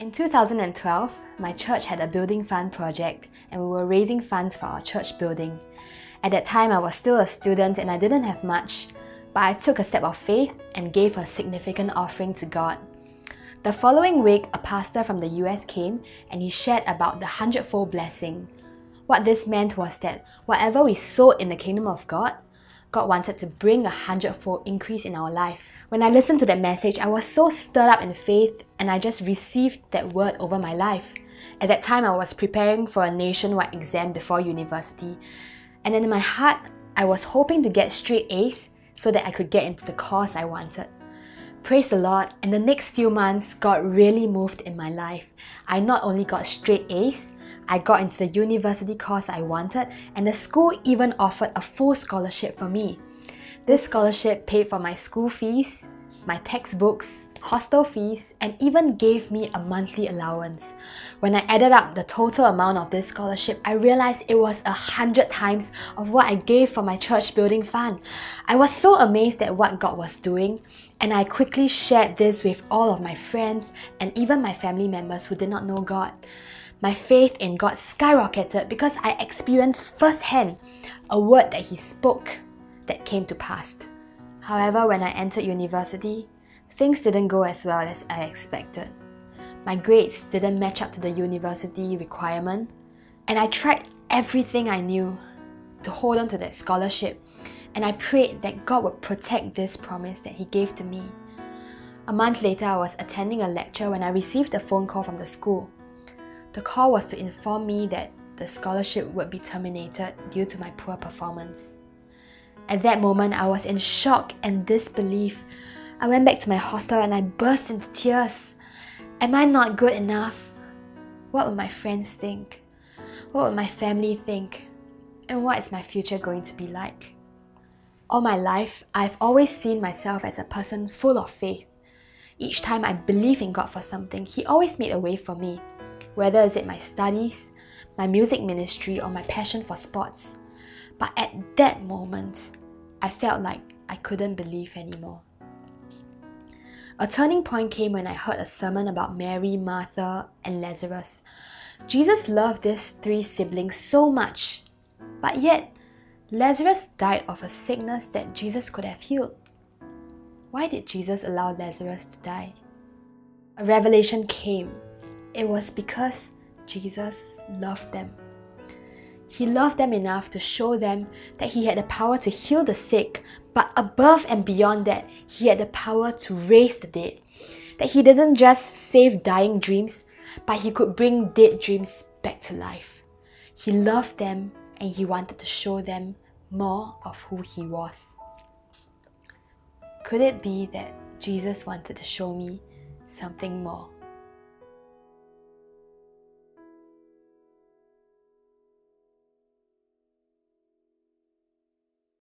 In 2012, my church had a building fund project and we were raising funds for our church building. At that time, I was still a student and I didn't have much, but I took a step of faith and gave a significant offering to God. The following week, a pastor from the US came and he shared about the 100-fold blessing. What this meant was that whatever we sowed in the kingdom of God, God wanted to bring a 100-fold increase in our life. When I listened to that message, I was so stirred up in faith and I just received that word over my life. At that time, I was preparing for a nationwide exam before university. And then in my heart, I was hoping to get straight A's so that I could get into the course I wanted. Praise the Lord, in the next few months, God really moved in my life. I not only got straight A's, I got into the university course I wanted, and the school even offered a full scholarship for me. This scholarship paid for my school fees, my textbooks, hostel fees, and even gave me a monthly allowance. When I added up the total amount of this scholarship, I realized it was 100 times of what I gave for my church building fund. I was so amazed at what God was doing, and I quickly shared this with all of my friends and even my family members who did not know God. My faith in God skyrocketed because I experienced firsthand a word that He spoke that came to pass. However, when I entered university, things didn't go as well as I expected. My grades didn't match up to the university requirement, and I tried everything I knew to hold on to that scholarship, and I prayed that God would protect this promise that He gave to me. A month later, I was attending a lecture when I received a phone call from the school. The call was to inform me that the scholarship would be terminated due to my poor performance. At that moment, I was in shock and disbelief. I went back to my hostel and I burst into tears. Am I not good enough? What would my friends think? What would my family think? And what is my future going to be like? All my life, I've always seen myself as a person full of faith. Each time I believe in God for something, He always made a way for me. Whether it's my studies, my music ministry, or my passion for sports. But at that moment, I felt like I couldn't believe anymore. A turning point came when I heard a sermon about Mary, Martha, and Lazarus. Jesus loved these three siblings so much, but yet Lazarus died of a sickness that Jesus could have healed. Why did Jesus allow Lazarus to die? A revelation came. It was because Jesus loved them. He loved them enough to show them that He had the power to heal the sick, but above and beyond that, He had the power to raise the dead. That He didn't just save dying dreams, but He could bring dead dreams back to life. He loved them and He wanted to show them more of who He was. Could it be that Jesus wanted to show me something more?